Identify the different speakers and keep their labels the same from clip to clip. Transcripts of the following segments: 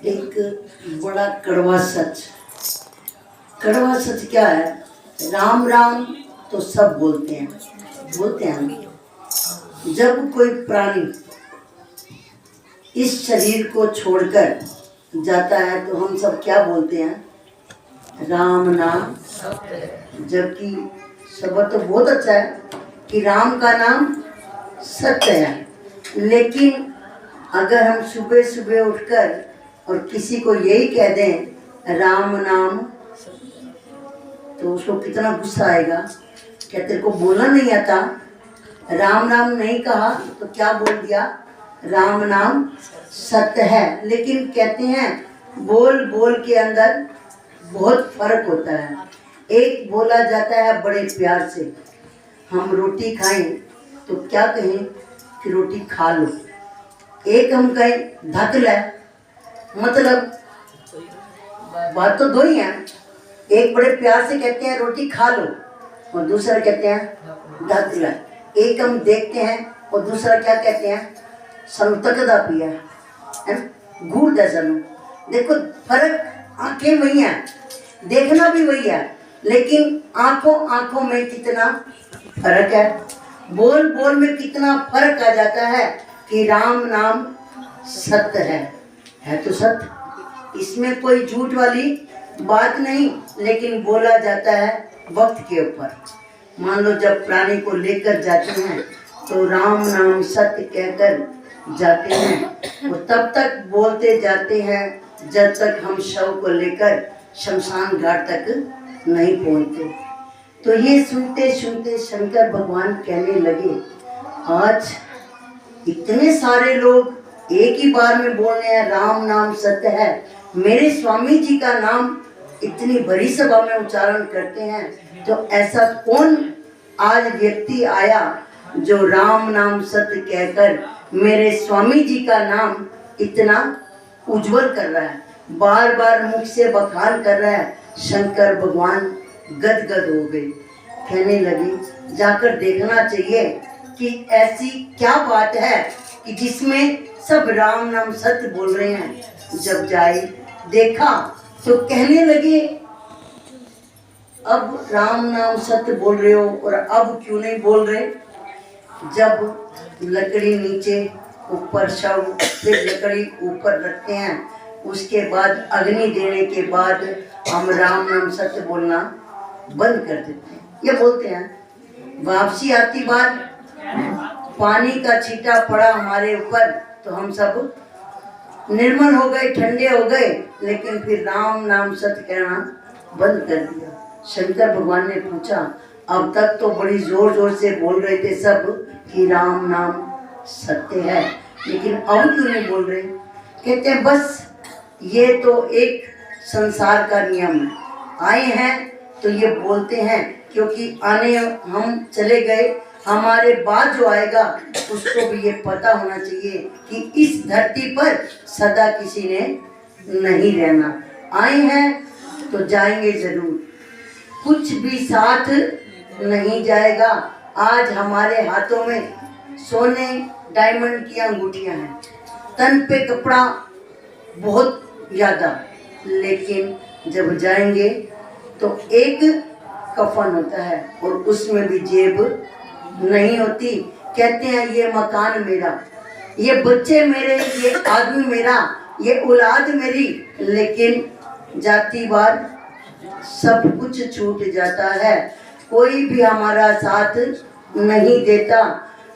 Speaker 1: एक बड़ा कड़वा सच। कड़वा सच क्या है? राम राम तो सब बोलते हैं। जब कोई प्राणी इस शरीर को छोड़कर जाता है तो हम सब क्या बोलते हैं? राम नाम। जबकि शब्द तो बहुत अच्छा है कि राम का नाम सत्य है, लेकिन अगर हम सुबह सुबह उठकर और किसी को यही कह दें राम नाम, तो उसको कितना गुस्सा आएगा। क्या तेरे को बोलना नहीं आता? राम नाम नहीं कहा तो क्या बोल दिया? राम नाम सत्य है। लेकिन कहते हैं बोल बोल के अंदर बहुत फर्क होता है। एक बोला जाता है बड़े प्यार से, हम रोटी खाएं तो क्या कहें कि रोटी खा लो। एक हम कहें धक ले, मतलब बात तो दो ही है। एक बड़े प्यार से कहते हैं रोटी खा लो और दूसरा कहते हैं धक ले। एक हम देखते हैं और दूसरा क्या कहते हैं? सनु तकदा पिया है, घूर दे सनु। देखो फर्क आंखें वही है, देखना भी वही है, लेकिन आंखों आंखों में कितना फर्क है। बोल बोल में कितना फर्क आ जाता है कि राम नाम सत्य है तो सत्य, इसमें कोई झूठ वाली बात नहीं। लेकिन बोला जाता है वक्त के ऊपर। मान लो जब प्राणी को लेकर जाते हैं तो राम नाम सत्य कहकर जाते हैं और तब तक बोलते जाते हैं जब तक हम शव को लेकर शमशान घाट तक नहीं पहुंचते। तो ये सुनते सुनते शंकर भगवान कहने लगे, आज इतने सारे लोग एक ही बार में बोल रहे हैं राम नाम सत्य है, मेरे स्वामी जी का नाम इतनी बड़ी सभा में उच्चारण करते हैं, तो ऐसा कौन आज व्यक्ति आया जो राम नाम सत्य कहकर मेरे स्वामी जी का नाम इतना उज्जवल कर रहा है, बार बार मुख से बखान कर रहा है। शंकर भगवान गदगद हो गए, कहने लगे जाकर देखना चाहिए कि ऐसी क्या बात है कि जिसमें सब राम नाम सत्य बोल रहे हैं। जब जाए देखा तो कहने लगे, अब राम नाम सत्य बोल रहे हो और अब क्यों नहीं बोल रहे? जब लकड़ी नीचे ऊपर शव, फिर लकड़ी ऊपर रखते हैं, उसके बाद अग्नि देने के बाद हम राम नाम सत्य बोलना बंद कर देते हैं। ये बोलते हैं वापसी आती बात, पानी का छींटा पड़ा हमारे ऊपर तो हम सब निर्मल हो गए, ठंडे हो गए, लेकिन फिर राम नाम सत्य कहना बंद कर दिया। शंकर भगवान ने पूछा, अब तक तो बड़ी जोर जोर से बोल रहे थे सब कि राम नाम सत्य है, लेकिन अब क्यों नहीं बोल रहे? कहते हैं बस ये तो एक संसार का नियम है, आए हैं तो ये बोलते हैं, क्योंकि आने हम चले गए, हमारे बाद जो आएगा उसको भी ये पता होना चाहिए कि इस धरती पर सदा किसी ने नहीं रहना। आए हैं तो जाएंगे जरूर, कुछ भी साथ नहीं जाएगा। आज हमारे हाथों में सोने डायमंड की अंगूठियां हैं, तन पे कपड़ा बहुत ज़्यादा, लेकिन जब जाएंगे तो एक कफन होता है और उसमें भी जेब नहीं होती। कहते हैं ये मकान मेरा, ये बच्चे मेरे, ये आदमी मेरा, ये औलाद मेरी, लेकिन जाती बार सब कुछ छूट जाता है। कोई भी हमारा साथ नहीं देता।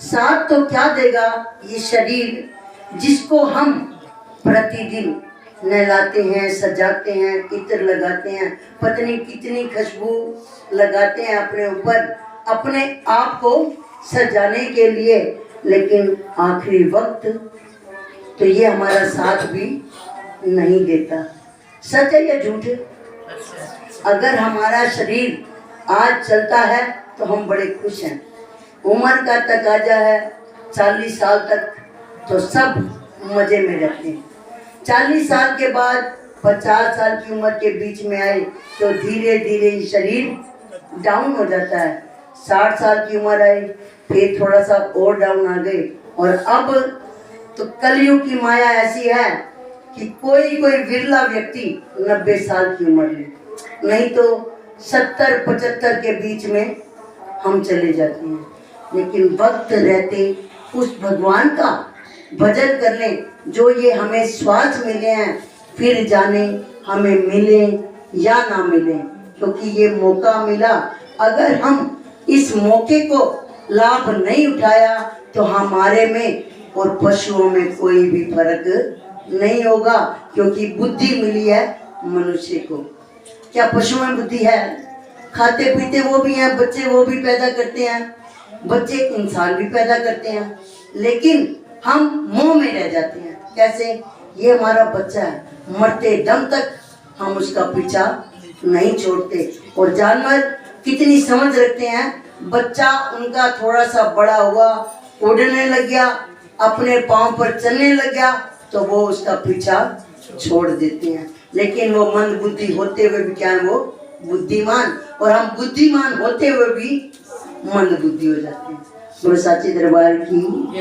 Speaker 1: साथ तो क्या देगा ये शरीर जिसको हम प्रतिदिन नहलाते हैं, सजाते हैं, इत्र लगाते हैं, पत्नी कितनी खुशबू लगाते हैं अपने ऊपर, अपने आप को सजाने के लिए, लेकिन आखिरी वक्त तो ये हमारा साथ भी नहीं देता। सच है या झूठ? अगर हमारा शरीर आज चलता है तो हम बड़े खुश हैं। उम्र का तकाजा है 40 साल तक तो सब मजे में रहते हैं। 40 साल के बाद 50 साल की उम्र के बीच में आए तो धीरे धीरे शरीर डाउन हो जाता है। 60 साल की उम्र आई फिर थोड़ा सा और डाउन आ गए, और अब तो कलयुग की माया ऐसी है कि कोई कोई विरला व्यक्ति 90 साल की उम्र ले, नहीं तो 70-75 के बीच में हम चले जाते हैं। लेकिन वक्त रहते उस भगवान का भजन कर लें, जो ये हमें श्वास मिले हैं, फिर जाने हमें मिले या ना मिले, क्योंकि ये मौका मिला। अगर हम इस मौके को लाभ नहीं उठाया तो हमारे में और पशुओं में कोई भी फर्क नहीं होगा, क्योंकि बुद्धि मिली है मनुष्य को। क्या पशु में बुद्धि है? खाते पीते वो भी हैं, बच्चे वो भी पैदा करते हैं, बच्चे इंसान भी पैदा करते हैं, लेकिन हम मोह में रह जाते हैं। कैसे? ये हमारा बच्चा है, मरते दम तक हम उसका पीछा नहीं छोड़ते। और जानवर कितनी समझ रखते हैं, बच्चा उनका थोड़ा सा बड़ा हुआ, उड़ने लग गया, अपने पांव पर चलने लग गया, तो वो उसका पीछा छोड़ देते हैं। लेकिन वो मंद बुद्धि होते हुए भी क्या है, वो बुद्धिमान, और हम बुद्धिमान होते हुए भी मंद बुद्धि हो जाते हैं। गुरु साचे दरबार की